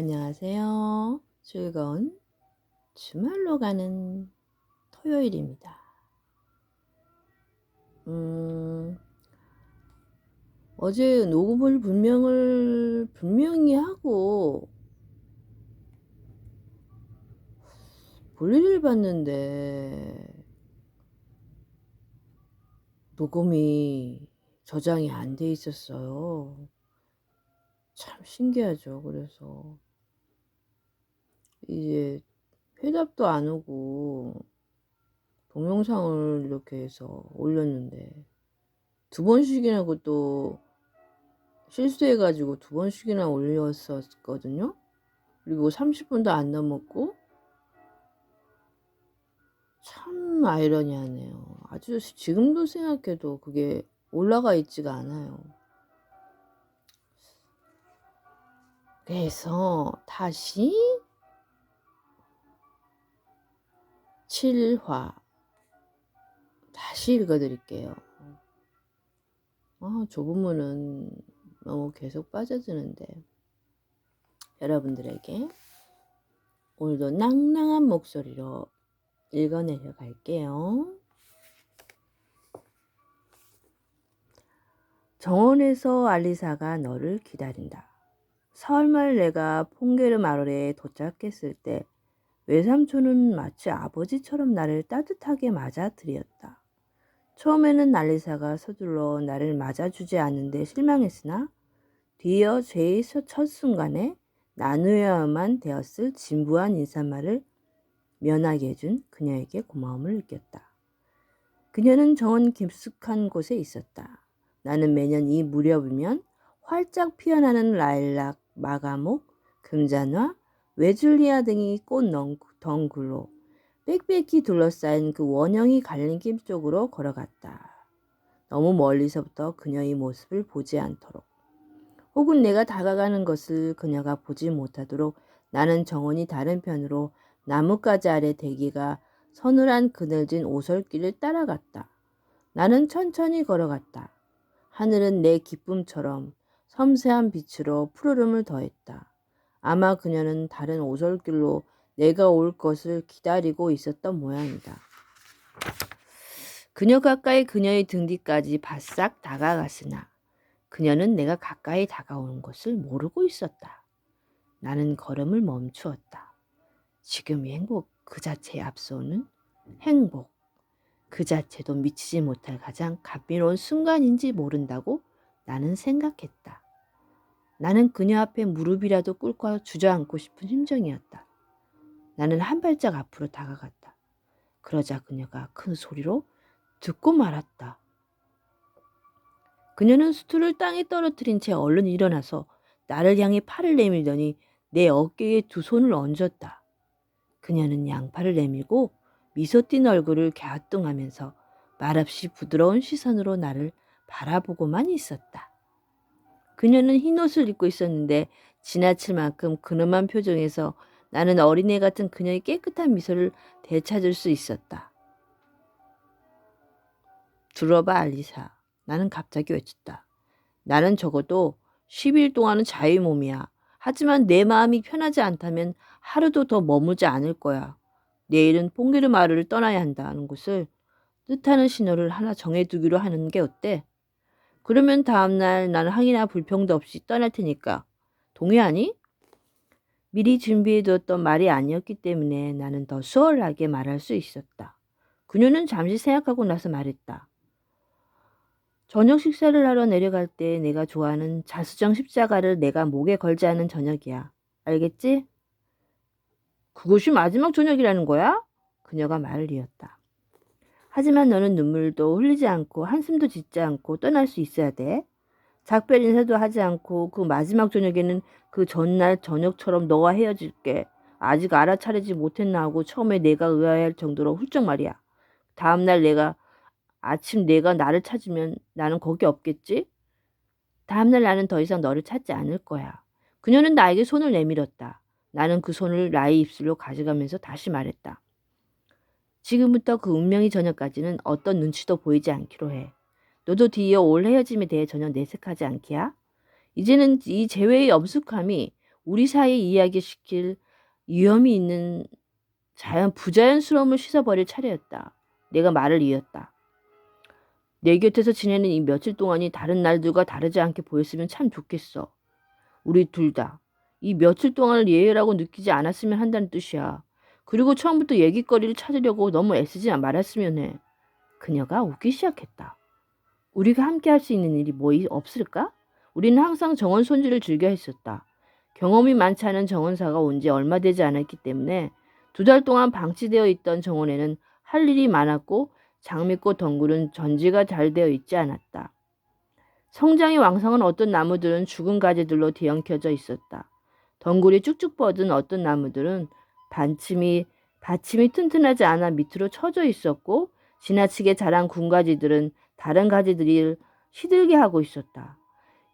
안녕하세요. 즐거운 주말로 가는 토요일입니다. 어제 녹음을 분명히 하고 볼일을 봤는데 녹음이 저장이 안 돼 있었어요. 참 신기하죠. 그래서 이제 회답도 안 오고 동영상을 이렇게 해서 올렸는데 2번씩이나 그것도 실수해가지고 2번씩이나 올렸었거든요. 그리고 30분도 안 넘었고 참 아이러니하네요. 아주 지금도 생각해도 그게 올라가 있지가 않아요. 그래서 다시 7화 다시 읽어드릴게요. 저 부분은 너무 계속 빠져드는데 여러분들에게 오늘도 낭낭한 목소리로 읽어내려 갈게요. 정원에서 알리사가 너를 기다린다. 설말 내가 퐁게르 마을에 도착했을 때 외삼촌은 마치 아버지처럼 나를 따뜻하게 맞아들였다. 처음에는 알리사가 서둘러 나를 맞아주지 않는데 실망했으나 뒤이어 제일 첫 순간에 나누어야만 되었을 진부한 인사말을 면하게 해준 그녀에게 고마움을 느꼈다. 그녀는 정원 깊숙한 곳에 있었다. 나는 매년 이 무렵이면 활짝 피어나는 라일락, 마가목, 금잔화, 외줄리아 등이 꽃 덩굴로 빽빽히 둘러싸인 그 원형이 갈림길 쪽으로 걸어갔다. 너무 멀리서부터 그녀의 모습을 보지 않도록, 혹은 내가 다가가는 것을 그녀가 보지 못하도록 나는 정원이 다른 편으로 나뭇가지 아래 대기가 서늘한 그늘진 오솔길을 따라갔다. 나는 천천히 걸어갔다. 하늘은 내 기쁨처럼 섬세한 빛으로 푸르름을 더했다. 아마 그녀는 다른 오솔길로 내가 올 것을 기다리고 있었던 모양이다. 그녀 가까이 그녀의 등 뒤까지 바싹 다가갔으나 그녀는 내가 가까이 다가오는 것을 모르고 있었다. 나는 걸음을 멈추었다. 지금이 행복 그 자체에 앞서오는 행복 그 자체도 미치지 못할 가장 감미로운 순간인지 모른다고 나는 생각했다. 나는 그녀 앞에 무릎이라도 꿇고 주저앉고 싶은 심정이었다. 나는 한 발짝 앞으로 다가갔다. 그러자 그녀가 큰 소리로 듣고 말았다. 그녀는 수트를 땅에 떨어뜨린 채 얼른 일어나서 나를 향해 팔을 내밀더니 내 어깨에 두 손을 얹었다. 그녀는 양팔을 내밀고 미소 띤 얼굴을 갸우뚱하면서 말없이 부드러운 시선으로 나를 바라보고만 있었다. 그녀는 흰옷을 입고 있었는데 지나칠 만큼 근엄한 표정에서 나는 어린애 같은 그녀의 깨끗한 미소를 되찾을 수 있었다. 들어봐 알리사. 나는 갑자기 외쳤다. 나는 적어도 10일 동안은 자유의 몸이야. 하지만 내 마음이 편하지 않다면 하루도 더 머무지 않을 거야. 내일은 퐁게르 마을을 떠나야 한다는 것을 뜻하는 신호를 하나 정해두기로 하는 게 어때? 그러면 다음날 나는 항의나 불평도 없이 떠날 테니까. 동의하니? 미리 준비해두었던 말이 아니었기 때문에 나는 더 수월하게 말할 수 있었다. 그녀는 잠시 생각하고 나서 말했다. 저녁 식사를 하러 내려갈 때 내가 좋아하는 자수정 십자가를 내가 목에 걸지 않은 저녁이야. 알겠지? 그것이 마지막 저녁이라는 거야? 그녀가 말을 이었다. 하지만 너는 눈물도 흘리지 않고 한숨도 짓지 않고 떠날 수 있어야 돼. 작별 인사도 하지 않고 그 마지막 저녁에는 그 전날 저녁처럼 너와 헤어질게. 아직 알아차리지 못했나 하고 처음에 내가 의아해할 정도로 훌쩍 말이야. 다음날 아침 내가 나를 찾으면 나는 거기 없겠지? 다음날 나는 더 이상 너를 찾지 않을 거야. 그녀는 나에게 손을 내밀었다. 나는 그 손을 나의 입술로 가져가면서 다시 말했다. 지금부터 그 운명의 저녁까지는 어떤 눈치도 보이지 않기로 해. 너도 뒤이어 올 헤어짐에 대해 전혀 내색하지 않기야? 이제는 이 재회의 엄숙함이 우리 사이에 이야기시킬 위험이 있는 부자연스러움을 씻어버릴 차례였다. 내가 말을 이었다. 내 곁에서 지내는 이 며칠 동안이 다른 날들과 다르지 않게 보였으면 참 좋겠어. 우리 둘 다 이 며칠 동안을 예외라고 느끼지 않았으면 한다는 뜻이야. 그리고 처음부터 얘기거리를 찾으려고 너무 애쓰지 말았으면 해. 그녀가 웃기 시작했다. 우리가 함께 할 수 있는 일이 뭐 없을까? 우리는 항상 정원 손질을 즐겨 했었다. 경험이 많지 않은 정원사가 온 지 얼마 되지 않았기 때문에 2달 동안 방치되어 있던 정원에는 할 일이 많았고 장미꽃 덩굴은 전지가 잘 되어 있지 않았다. 성장이 왕성한 어떤 나무들은 죽은 가지들로 뒤엉켜져 있었다. 덩굴이 쭉쭉 뻗은 어떤 나무들은 받침이 튼튼하지 않아 밑으로 처져 있었고 지나치게 자란 군가지들은 다른 가지들이 시들게 하고 있었다.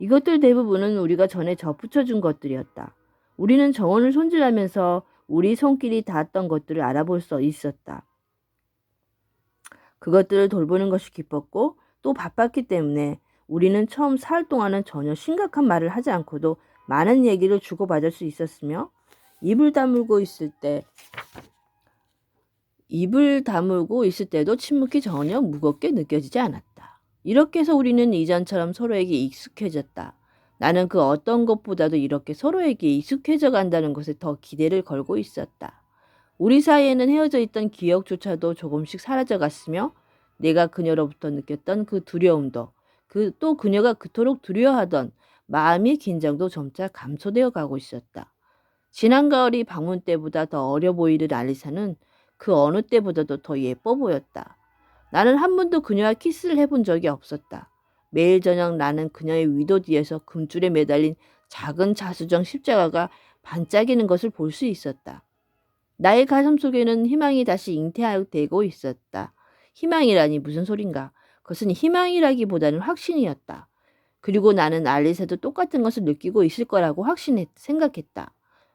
이것들 대부분은 우리가 전에 접붙여준 것들이었다. 우리는 정원을 손질하면서 우리 손길이 닿았던 것들을 알아볼 수 있었다. 그것들을 돌보는 것이 기뻤고 또 바빴기 때문에 우리는 처음 사흘 동안은 전혀 심각한 말을 하지 않고도 많은 얘기를 주고받을 수 있었으며 입을 다물고 있을 때도 침묵이 전혀 무겁게 느껴지지 않았다. 이렇게 해서 우리는 이전처럼 서로에게 익숙해졌다. 나는 그 어떤 것보다도 이렇게 서로에게 익숙해져 간다는 것에 더 기대를 걸고 있었다. 우리 사이에는 헤어져 있던 기억조차도 조금씩 사라져갔으며 내가 그녀로부터 느꼈던 그 두려움도 또 그녀가 그토록 두려워하던 마음의 긴장도 점차 감소되어 가고 있었다. 지난 가을이 방문 때보다 더 어려 보이는 알리사는 그 어느 때보다도 더 예뻐 보였다. 나는 한 번도 그녀와 키스를 해본 적이 없었다. 매일 저녁 나는 그녀의 위도 뒤에서 금줄에 매달린 작은 자수정 십자가가 반짝이는 것을 볼 수 있었다. 나의 가슴 속에는 희망이 다시 잉태되고 있었다. 희망이라니 무슨 소린가. 그것은 희망이라기보다는 확신이었다. 그리고 나는 알리사도 똑같은 것을 느끼고 있을 거라고 생각했다.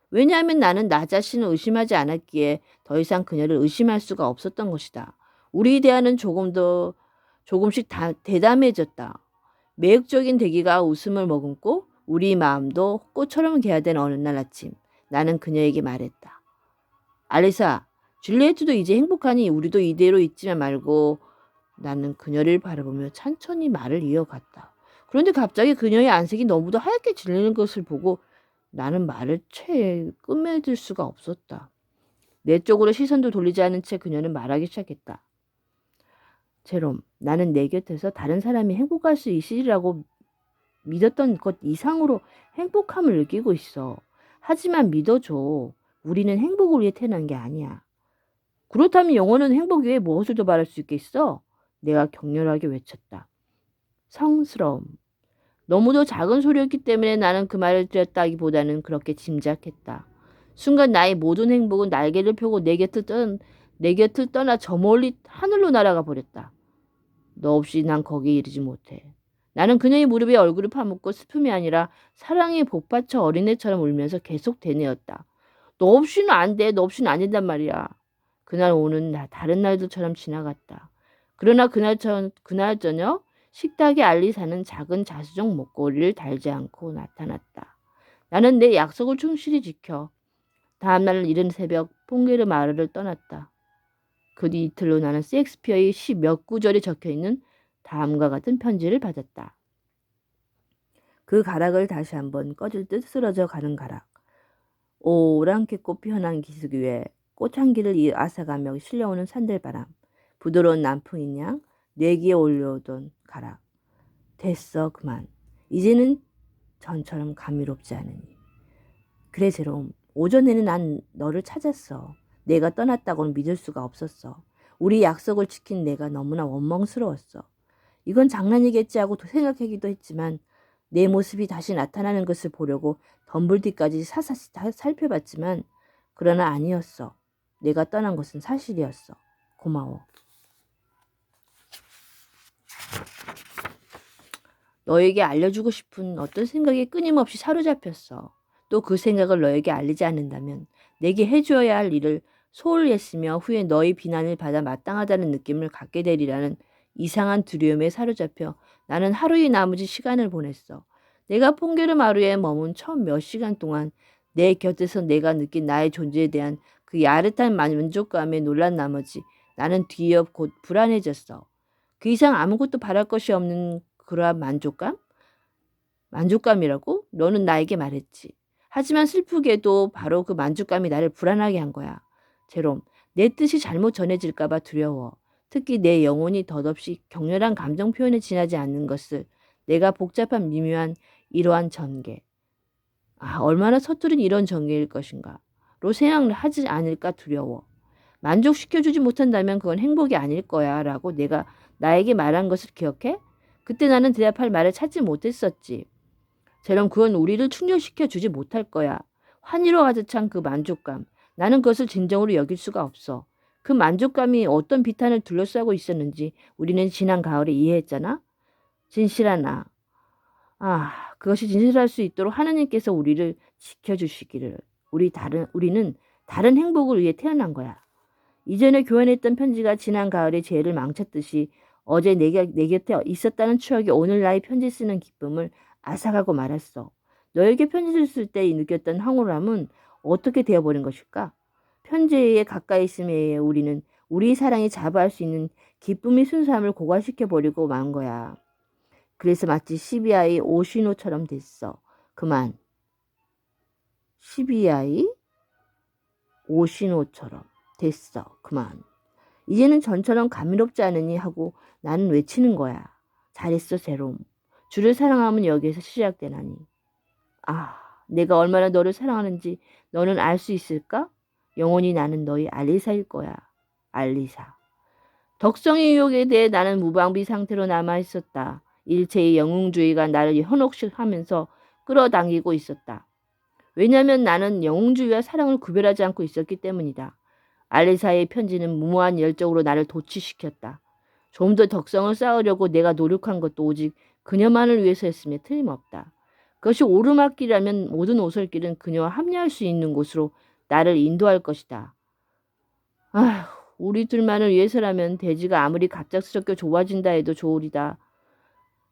왜냐하면 나는 나 자신을 의심하지 않았기에 더 이상 그녀를 의심할 수가 없었던 것이다. 우리 대화는 조금씩 대담해졌다. 매혹적인 대기가 웃음을 머금고 우리 마음도 꽃처럼 개화된 어느 날 아침 나는 그녀에게 말했다. 알리사, 줄리에트도 이제 행복하니 우리도 이대로 있지만 말고. 나는 그녀를 바라보며 천천히 말을 이어갔다. 그런데 갑자기 그녀의 안색이 너무도 하얗게 질리는 것을 보고 나는 말을 채 끝맺을 수가 없었다. 내 쪽으로 시선도 돌리지 않은 채 그녀는 말하기 시작했다. 제롬, 나는 내 곁에서 다른 사람이 행복할 수 있으리라고 믿었던 것 이상으로 행복함을 느끼고 있어. 하지만 믿어줘. 우리는 행복을 위해 태어난 게 아니야. 그렇다면 영혼은 행복 외에 무엇을 더 바랄 수 있겠어? 내가 격렬하게 외쳤다. 성스러움. 너무도 작은 소리였기 때문에 나는 그 말을 드렸다기보다는 그렇게 짐작했다. 순간 나의 모든 행복은 날개를 펴고 내 곁을 떠나 저 멀리 하늘로 날아가 버렸다. 너 없이 난 거기에 이르지 못해. 나는 그녀의 무릎에 얼굴을 파묻고 슬픔이 아니라 사랑에 복받쳐 어린애처럼 울면서 계속 되뇌었다. 너 없이는 안 돼. 너 없이는 안 된단 말이야. 그날 오는 다른 날들처럼 지나갔다. 그러나 그날 저녁 식탁에 알리사는 작은 자수정 목걸이를 달지 않고 나타났다. 나는 내 약속을 충실히 지켜 다음날 이른 새벽 퐁게르 마을을 떠났다. 그 뒤 이틀로 나는 셰익스피어의 시 몇 구절이 적혀있는 다음과 같은 편지를 받았다. 그 가락을 다시 한번 꺼질 듯 쓰러져 가는 가락. 오랑캐꽃 피어난 기슭 위에 꽃향기를 앗아가며 실려오는 산들바람. 부드러운 남풍인 양 내기에 올려오던 가락. 됐어 그만. 이제는 전처럼 감미롭지 않으니. 그래 제롬. 오전에는 난 너를 찾았어. 내가 떠났다고는 믿을 수가 없었어. 우리 약속을 지킨 내가 너무나 원망스러웠어. 이건 장난이겠지 하고 생각하기도 했지만 내 모습이 다시 나타나는 것을 보려고 덤불뒤까지 사사시 살펴봤지만 그러나 아니었어. 내가 떠난 것은 사실이었어. 고마워. 너에게 알려주고 싶은 어떤 생각에 끊임없이 사로잡혔어. 또 그 생각을 너에게 알리지 않는다면 내게 해주어야 할 일을 소홀히 했으며 후에 너의 비난을 받아 마땅하다는 느낌을 갖게 되리라는 이상한 두려움에 사로잡혀 나는 하루의 나머지 시간을 보냈어. 내가 퐁게르 마루에 머문 처음 몇 시간 동안 내 곁에서 내가 느낀 나의 존재에 대한 그 야릇한 만족감에 놀란 나머지 나는 뒤이어 곧 불안해졌어. 그 이상 아무것도 바랄 것이 없는 그러한 만족감? 만족감이라고? 너는 나에게 말했지. 하지만 슬프게도 바로 그 만족감이 나를 불안하게 한 거야. 제롬, 내 뜻이 잘못 전해질까 봐 두려워. 특히 내 영혼이 덧없이 격렬한 감정 표현에 지나지 않는 것을 내가 복잡한 미묘한 이러한 전개. 얼마나 서투른 이런 전개일 것인가. 로 생각을 하지 않을까 두려워. 만족시켜주지 못한다면 그건 행복이 아닐 거야 라고 내가 나에게 말한 것을 기억해? 그때 나는 대답할 말을 찾지 못했었지. 제럼 그건 우리를 충족시켜 주지 못할 거야. 환희로 가득 찬 그 만족감. 나는 그것을 진정으로 여길 수가 없어. 그 만족감이 어떤 비탄을 둘러싸고 있었는지 우리는 지난 가을에 이해했잖아. 진실하나. 그것이 진실할 수 있도록 하나님께서 우리를 지켜주시기를. 우리는 다른 행복을 위해 태어난 거야. 이전에 교환했던 편지가 지난 가을에 죄를 망쳤듯이 어제 내 곁에 있었다는 추억이 오늘 나의 편지 쓰는 기쁨을 앗아가고 말았어. 너에게 편지를 쓸 때 느꼈던 황홀함은 어떻게 되어버린 것일까? 편지에 가까이 있음에 의해 우리는 우리 사랑이 자부할 수 있는 기쁨의 순수함을 고갈시켜버리고 만 거야. 그래서 마치 시비아의 오시노처럼 됐어. 그만. 시비아의 오시노처럼 됐어. 그만. 이제는 전처럼 감미롭지 않으니 하고 나는 외치는 거야. 잘했어, 제롬. 주를 사랑하면 여기에서 시작되나니. 내가 얼마나 너를 사랑하는지 너는 알 수 있을까? 영원히 나는 너의 알리사일 거야. 알리사. 덕성의 유혹에 대해 나는 무방비 상태로 남아있었다. 일체의 영웅주의가 나를 현혹하면서 끌어당기고 있었다. 왜냐하면 나는 영웅주의와 사랑을 구별하지 않고 있었기 때문이다. 알리사의 편지는 무모한 열정으로 나를 도취시켰다. 좀 더 덕성을 쌓으려고 내가 노력한 것도 오직 그녀만을 위해서였음에 틀림없다. 그것이 오르막길이라면 모든 오솔길은 그녀와 합류할 수 있는 곳으로 나를 인도할 것이다. 우리 둘만을 위해서라면 대지가 아무리 갑작스럽게 좁아진다 해도 좋으리다.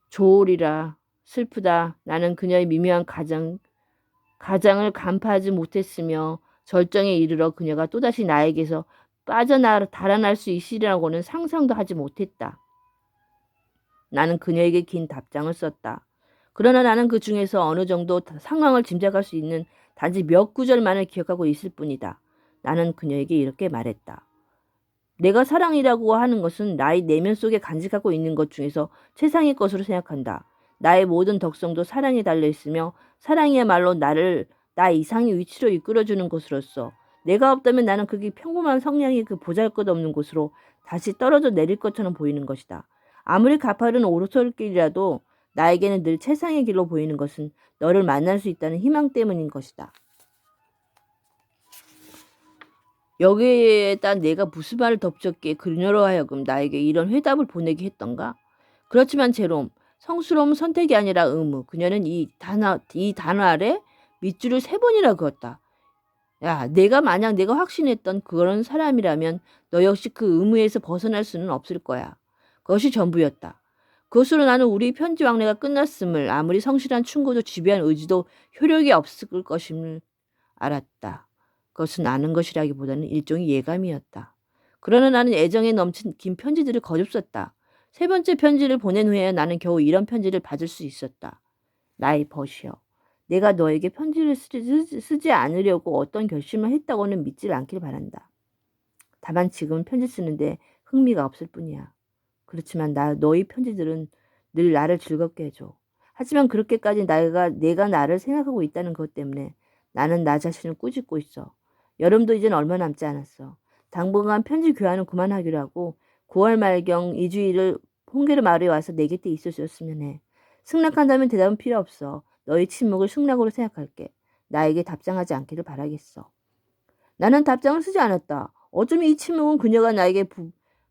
좋으리라. 슬프다. 나는 그녀의 미묘한 가장을 간파하지 못했으며 절정에 이르러 그녀가 또다시 나에게서 달아날 수 있으리라고는 상상도 하지 못했다. 나는 그녀에게 긴 답장을 썼다. 그러나 나는 그 중에서 어느 정도 상황을 짐작할 수 있는 단지 몇 구절만을 기억하고 있을 뿐이다. 나는 그녀에게 이렇게 말했다. 내가 사랑이라고 하는 것은 나의 내면 속에 간직하고 있는 것 중에서 최상의 것으로 생각한다. 나의 모든 덕성도 사랑에 달려있으며 사랑이야말로 나를 나 이상의 위치로 이끌어주는 것으로서 내가 없다면 나는 그게 평범한 성량의 그 보잘것없는 곳으로 다시 떨어져 내릴 것처럼 보이는 것이다. 아무리 가파른 오르솔길이라도 나에게는 늘 최상의 길로 보이는 것은 너를 만날 수 있다는 희망 때문인 것이다. 여기에다 내가 무슨 말을 덧붙였기에 그녀로 하여금 나에게 이런 회답을 보내게 했던가? 그렇지만 제롬, 성스러움은 선택이 아니라 의무. 그녀는 이 단어 아래 밑줄을 3번이나 그었다. 만약 내가 확신했던 그런 사람이라면 너 역시 그 의무에서 벗어날 수는 없을 거야. 그것이 전부였다. 그것으로 나는 우리 편지 왕래가 끝났음을, 아무리 성실한 충고도 지배한 의지도 효력이 없을 것임을 알았다. 그것은 아는 것이라기보다는 일종의 예감이었다. 그러나 나는 애정에 넘친 긴 편지들을 거듭 썼다. 3번째 편지를 보낸 후에 나는 겨우 이런 편지를 받을 수 있었다. 나의 벗이여. 내가 너에게 편지를 쓰지 않으려고 어떤 결심을 했다고는 믿질 않길 바란다. 다만 지금은 편지 쓰는데 흥미가 없을 뿐이야. 그렇지만 너의 편지들은 늘 나를 즐겁게 해줘. 하지만 그렇게까지 내가 나를 생각하고 있다는 것 때문에 나는 나 자신을 꾸짖고 있어. 여름도 이젠 얼마 남지 않았어. 당분간 편지 교환은 그만하기로 하고 9월 말경 2주일을 홍게르 마을에 와서 내 곁에 있어줬으면 해. 승낙한다면 대답은 필요 없어. 너의 침묵을 승낙으로 생각할게. 나에게 답장하지 않기를 바라겠어. 나는 답장을 쓰지 않았다. 어쩌면 이 침묵은 그녀가 나에게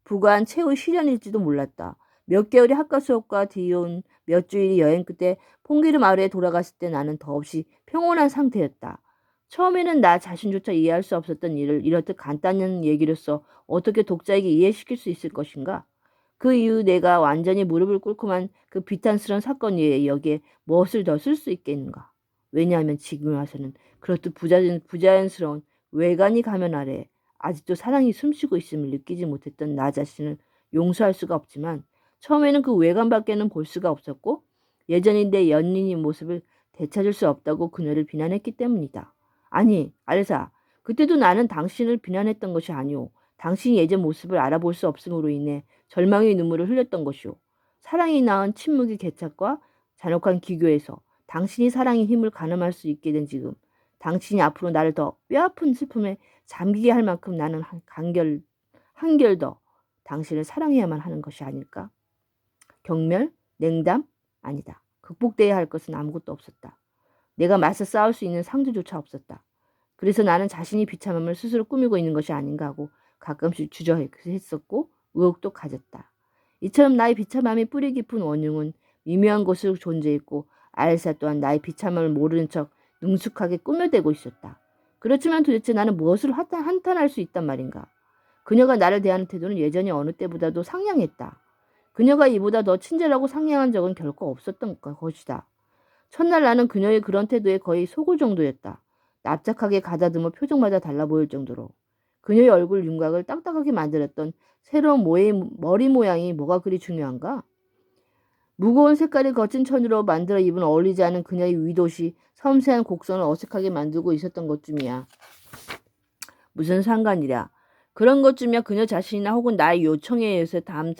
부과한 최후의 시련일지도 몰랐다. 몇 개월의 학과 수업과 뒤이은 몇 주일의 여행 끝에 퐁기르 마을에 돌아갔을 때 나는 더없이 평온한 상태였다. 처음에는 나 자신조차 이해할 수 없었던 일을 이렇듯 간단한 얘기로서 어떻게 독자에게 이해시킬 수 있을 것인가? 그 이후 내가 완전히 무릎을 꿇고만 그 비탄스러운 사건 위에 여기에 무엇을 더 쓸 수 있겠는가? 왜냐하면 지금 와서는 그렇듯 부자연스러운 외관이 가면 아래 아직도 사랑이 숨쉬고 있음을 느끼지 못했던 나 자신을 용서할 수가 없지만 처음에는 그 외관밖에는 볼 수가 없었고 여전히 내 연인의 모습을 되찾을 수 없다고 그녀를 비난했기 때문이다. 아니, 알레사, 그때도 나는 당신을 비난했던 것이 아니오. 당신이 예전 모습을 알아볼 수 없음으로 인해 절망의 눈물을 흘렸던 것이오. 사랑이 낳은 침묵의 개착과 잔혹한 기교에서 당신이 사랑의 힘을 가늠할 수 있게 된 지금, 당신이 앞으로 나를 더 뼈아픈 슬픔에 잠기게 할 만큼 나는 한결 더 당신을 사랑해야만 하는 것이 아닐까? 경멸? 냉담? 아니다. 극복돼야 할 것은 아무것도 없었다. 내가 맞서 싸울 수 있는 상대조차 없었다. 그래서 나는 자신이 비참함을 스스로 꾸미고 있는 것이 아닌가 하고 가끔씩 주저했었고 의혹도 가졌다. 이처럼 나의 비참함이 뿌리 깊은 원흉은 미묘한 곳으로 존재했고 알사 또한 나의 비참함을 모르는 척 능숙하게 꾸며대고 있었다. 그렇지만 도대체 나는 무엇을 한탄할 수 있단 말인가? 그녀가 나를 대하는 태도는 예전에 어느 때보다도 상냥했다. 그녀가 이보다 더 친절하고 상냥한 적은 결코 없었던 것이다. 첫날 나는 그녀의 그런 태도에 거의 속을 정도였다. 납작하게 가다듬어 표정마다 달라 보일 정도로. 그녀의 얼굴 윤곽을 딱딱하게 만들었던 새로운 머리 모양이 뭐가 그리 중요한가? 무거운 색깔이 거친 천으로 만들어 입은 어울리지 않은 그녀의 위도시 섬세한 곡선을 어색하게 만들고 있었던 것쯤이야. 무슨 상관이랴. 그런 것쯤이야 그녀 자신이나 혹은 나의 요청에 의해서 다음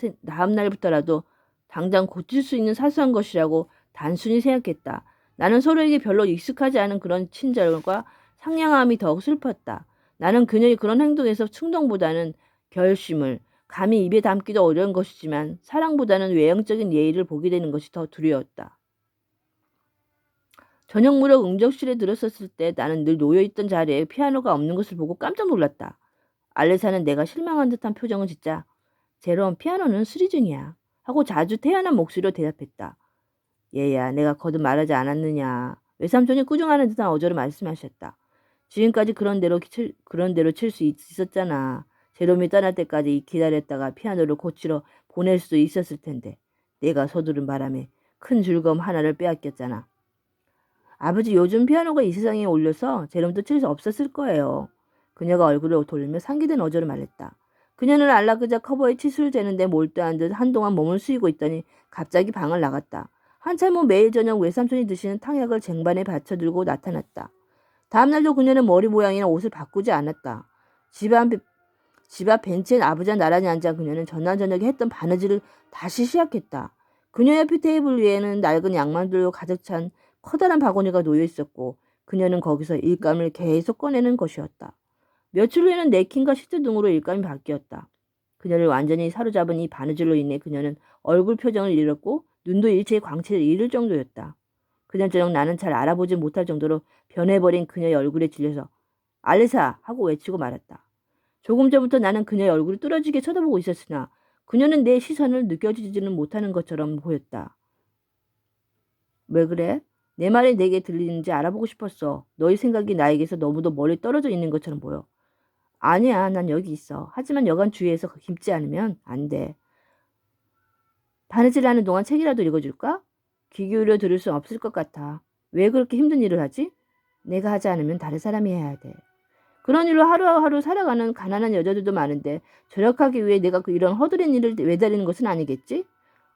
날부터라도 당장 고칠 수 있는 사소한 것이라고 단순히 생각했다. 나는 서로에게 별로 익숙하지 않은 그런 친절과 상냥함이 더욱 슬펐다. 나는 그녀의 그런 행동에서 충동보다는 결심을, 감히 입에 담기도 어려운 것이지만 사랑보다는 외형적인 예의를 보게 되는 것이 더 두려웠다. 저녁 무렵 응접실에 들었었을 때 나는 늘 놓여있던 자리에 피아노가 없는 것을 보고 깜짝 놀랐다. 알레사는 내가 실망한 듯한 표정을 짓자 제롬, 피아노는 수리 중이야 하고 자주 태연한 목소리로 대답했다. 얘야, 내가 거듭 말하지 않았느냐. 외삼촌이 꾸중하는 듯한 어조로 말씀하셨다. 지금까지 그런 대로 칠 수 있었잖아. 제롬이 떠날 때까지 기다렸다가 피아노를 고치러 보낼 수도 있었을 텐데 내가 서두른 바람에 큰 즐거움 하나를 빼앗겼잖아. 아버지, 요즘 피아노가 이 세상에 올려서 제롬도 칠 수 없었을 거예요. 그녀가 얼굴을 돌리며 상기된 어조로 말했다. 그녀는 안락의자 커버에 치수를 재는데 몰두한 듯 한동안 몸을 숙이고 있더니 갑자기 방을 나갔다. 한참 후 매일 저녁 외삼촌이 드시는 탕약을 쟁반에 받쳐들고 나타났다. 다음날도 그녀는 머리 모양이나 옷을 바꾸지 않았다. 집 앞 벤치엔 아버지와 나란히 앉아 그녀는 전날 저녁에 했던 바느질을 다시 시작했다. 그녀 옆의 테이블 위에는 낡은 양말들로 가득 찬 커다란 바구니가 놓여 있었고 그녀는 거기서 일감을 계속 꺼내는 것이었다. 며칠 후에는 냅킨과 시트 등으로 일감이 바뀌었다. 그녀를 완전히 사로잡은 이 바느질로 인해 그녀는 얼굴 표정을 잃었고 눈도 일체의 광채를 잃을 정도였다. 그날저녁 나는 잘 알아보지 못할 정도로 변해버린 그녀의 얼굴에 질려서 알레사 하고 외치고 말았다. 조금 전부터 나는 그녀의 얼굴을 뚫어지게 쳐다보고 있었으나 그녀는 내 시선을 느껴지지는 못하는 것처럼 보였다. 왜 그래? 내 말이 내게 들리는지 알아보고 싶었어. 너의 생각이 나에게서 너무도 멀리 떨어져 있는 것처럼 보여. 아니야, 난 여기 있어. 하지만 여간 주위에서 깊지 않으면 안 돼. 바느질하는 동안 책이라도 읽어줄까? 귀 기울여 들을 수 없을 것 같아. 왜 그렇게 힘든 일을 하지? 내가 하지 않으면 다른 사람이 해야 돼. 그런 일로 하루하루 살아가는 가난한 여자들도 많은데 절약하기 위해 내가 이런 허드렛 일을 매달리는 것은 아니겠지?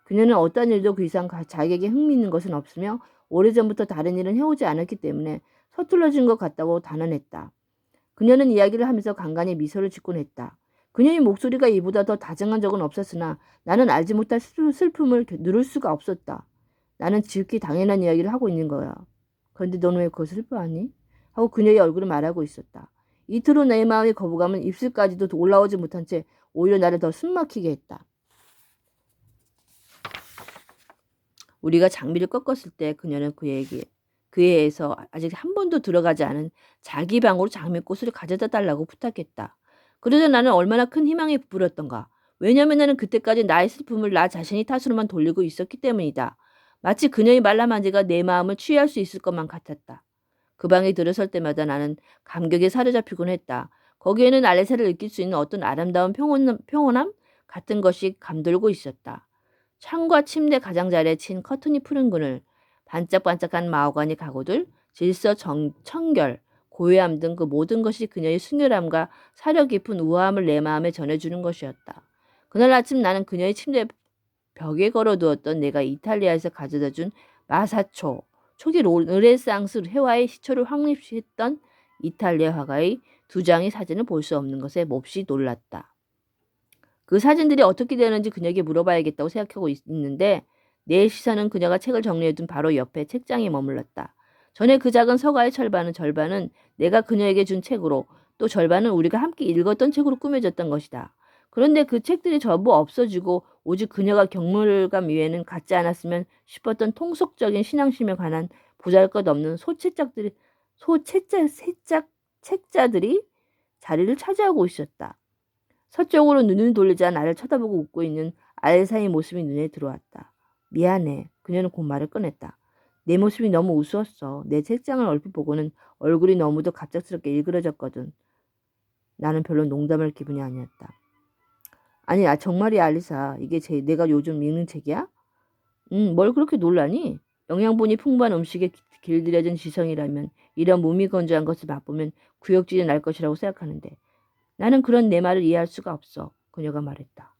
그녀는 어떤 일도 그 이상 자기에게 흥미있는 것은 없으며 오래전부터 다른 일은 해오지 않았기 때문에 서툴러진 것 같다고 단언했다. 그녀는 이야기를 하면서 간간히 미소를 짓곤 했다. 그녀의 목소리가 이보다 더 다정한 적은 없었으나 나는 알지 못할 슬픔을 누를 수가 없었다. 나는 지극히 당연한 이야기를 하고 있는 거야. 그런데 너는 왜 그걸 슬퍼하니? 하고 그녀의 얼굴을 말하고 있었다. 이틀 후 내 마음의 거부감은 입술까지도 올라오지 못한 채 오히려 나를 더 숨막히게 했다. 우리가 장미를 꺾었을 때 그녀는 그에서 아직 한 번도 들어가지 않은 자기 방으로 장미꽃을 가져다 달라고 부탁했다. 그러자 나는 얼마나 큰 희망에 부풀었던가. 왜냐하면 나는 그때까지 나의 슬픔을 나 자신이 탓으로만 돌리고 있었기 때문이다. 마치 그녀의 말라만지가 내 마음을 취할 수 있을 것만 같았다. 그 방에 들어설 때마다 나는 감격에 사로잡히곤 했다. 거기에는 알레사를 느낄 수 있는 어떤 아름다운 평온함 같은 것이 감돌고 있었다. 창과 침대 가장자리에 친 커튼이 푸른 그늘, 반짝반짝한 마호가니 가구들, 질서, 청결, 고요함 등 그 모든 것이 그녀의 순결함과 사려 깊은 우아함을 내 마음에 전해주는 것이었다. 그날 아침 나는 그녀의 침대 벽에 걸어두었던 내가 이탈리아에서 가져다 준 마사초, 초기 르네상스 회화의 시초를 확립했던 이탈리아 화가의 2장의 사진을 볼 수 없는 것에 몹시 놀랐다. 그 사진들이 어떻게 되는지 그녀에게 물어봐야겠다고 생각하고 있는데 내 시선은 그녀가 책을 정리해둔 바로 옆에 책장에 머물렀다. 전에 그 작은 서가의 절반은 내가 그녀에게 준 책으로 또 절반은 우리가 함께 읽었던 책으로 꾸며졌던 것이다. 그런데 그 책들이 전부 없어지고 오직 그녀가 경물감 위에는 갖지 않았으면 싶었던 통속적인 신앙심에 관한 보잘것없는 책자들이 자리를 차지하고 있었다. 서쪽으로 눈을 돌리자 나를 쳐다보고 웃고 있는 알사의 모습이 눈에 들어왔다. 미안해. 그녀는 곧 말을 꺼냈다. 내 모습이 너무 우스웠어. 내 책장을 얼핏 보고는 얼굴이 너무도 갑작스럽게 일그러졌거든. 나는 별로 농담할 기분이 아니었다. 아니, 정말이야, 알리사. 이게 내가 요즘 읽는 책이야? 뭘 그렇게 놀라니? 영양분이 풍부한 음식에 길들여진 지성이라면 이런 무미건조한 것을 맛보면 구역질이 날 것이라고 생각하는데 나는 그런 내 말을 이해할 수가 없어. 그녀가 말했다.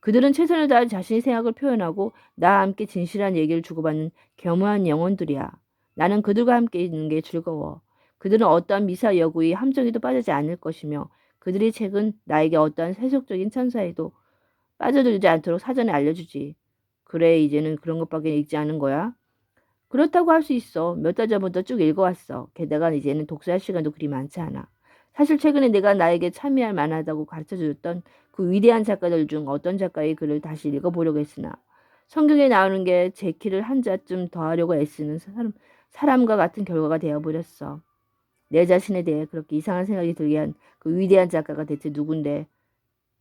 그들은 최선을 다해 자신의 생각을 표현하고 나와 함께 진실한 얘기를 주고받는 겸허한 영혼들이야. 나는 그들과 함께 있는 게 즐거워. 그들은 어떠한 미사 여구의 함정에도 빠지지 않을 것이며 그들의 책은 나에게 어떠한 세속적인 천사에도 빠져들지 않도록 사전에 알려주지. 그래, 이제는 그런 것밖에 읽지 않은 거야? 그렇다고 할 수 있어. 몇 달 전부터 쭉 읽어왔어. 게다가 이제는 독서할 시간도 그리 많지 않아. 사실 최근에 내가 나에게 참여할 만하다고 가르쳐줬던 그 위대한 작가들 중 어떤 작가의 글을 다시 읽어보려고 했으나 성경에 나오는 게 제 키를 한 자쯤 더하려고 애쓰는 사람과 같은 결과가 되어버렸어. 내 자신에 대해 그렇게 이상한 생각이 들게 한 그 위대한 작가가 대체 누군데?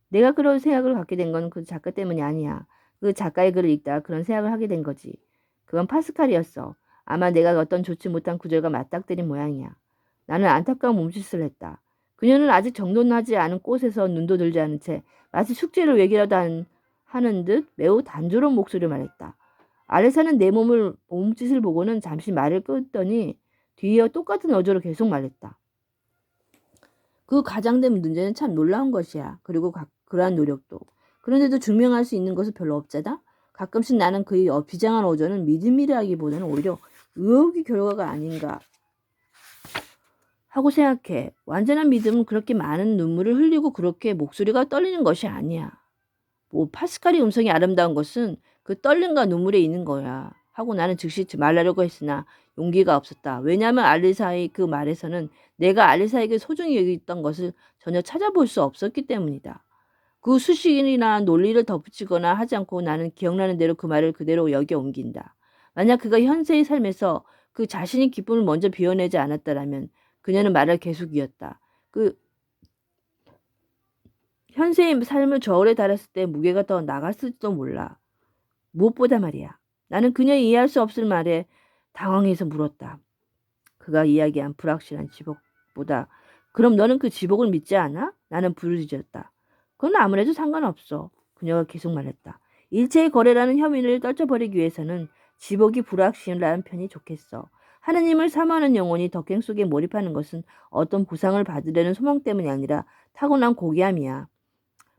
내가 그런 생각을 갖게 된 건 그 작가 때문이 아니야. 그 작가의 글을 읽다가 그런 생각을 하게 된 거지. 그건 파스칼이었어. 아마 내가 어떤 좋지 못한 구절과 맞닥뜨린 모양이야. 나는 안타까운 몸짓을 했다. 그녀는 아직 정돈하지 않은 꽃에서 눈도 들지 않은 채 마치 숙제를 외기라도 하는 듯 매우 단조로운 목소리로 말했다. 아레사는 내 몸짓을 보고는 잠시 말을 끊더니 뒤이어 똑같은 어조로 계속 말했다. 그 가장된 문제는 참 놀라운 것이야. 그리고 그러한 노력도. 그런데도 증명할 수 있는 것은 별로 없잖아. 가끔씩 나는 그의 비장한 어조는 믿음이라기보다는 오히려 의혹의 결과가 아닌가 하고 생각해. 완전한 믿음은 그렇게 많은 눈물을 흘리고 그렇게 목소리가 떨리는 것이 아니야. 뭐 파스칼의 음성이 아름다운 것은 그 떨림과 눈물에 있는 거야. 하고 나는 즉시 말하려고 했으나 용기가 없었다. 왜냐하면 알리사의 그 말에서는 내가 알리사에게 소중히 여겼던 것을 전혀 찾아볼 수 없었기 때문이다. 그 수식이나 논리를 덧붙이거나 하지 않고 나는 기억나는 대로 그 말을 그대로 여겨 옮긴다. 만약 그가 현세의 삶에서 그 자신의 기쁨을 먼저 비워내지 않았다라면 그녀는 말을 계속 이었다. 그 현세의 삶을 저울에 달았을 때 무게가 더 나갔을지도 몰라. 무엇보다 말이야. 나는 그녀의 이해할 수 없을 말에 당황해서 물었다. 그가 이야기한 불확실한 지복보다 그럼 너는 그 지복을 믿지 않아? 나는 부르짖었다. 그건 아무래도 상관없어. 그녀가 계속 말했다. 일체의 거래라는 혐의를 떨쳐버리기 위해서는 지복이 불확실한 편이 좋겠어. 하느님을 사모하는 영혼이 덕행 속에 몰입하는 것은 어떤 보상을 받으려는 소망 때문이 아니라 타고난 고귀함이야.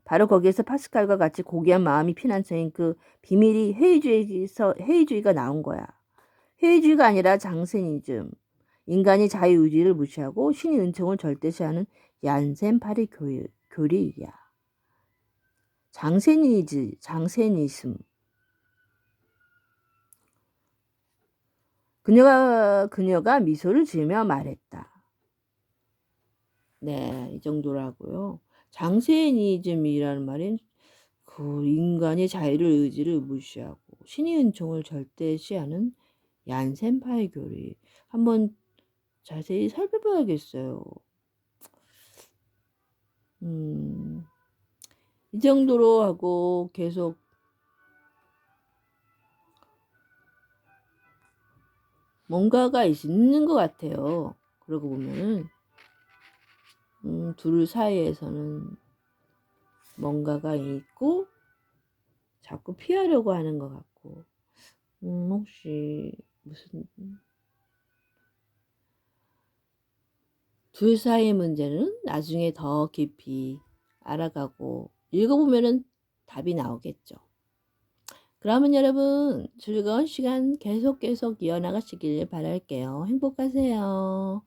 바로 거기에서 파스칼과 같이 고귀한 마음이 피난처인 그 비밀이 회의주의가 나온 거야. 회의주의가 아니라 장세니즘. 인간이 자유의지를 무시하고 신의 은총을 절대시하는 얀센파리 교리야. 장세니즘. 그녀가 미소를 지으며 말했다. 네, 이 정도라고요. 장세니즘이라는 말은 그 인간의 자유를 의지를 무시하고 신의 은총을 절대시하는 얀센파의 교리. 한번 자세히 살펴봐야겠어요. 이 정도로 하고 계속 뭔가가 있는 것 같아요. 그러고 보면은 둘 사이에서는 뭔가가 있고 자꾸 피하려고 하는 것 같고 혹시 무슨 둘 사이의 문제는 나중에 더 깊이 알아가고 읽어보면은 답이 나오겠죠. 그러면 여러분 즐거운 시간 계속 이어나가시길 바랄게요. 행복하세요.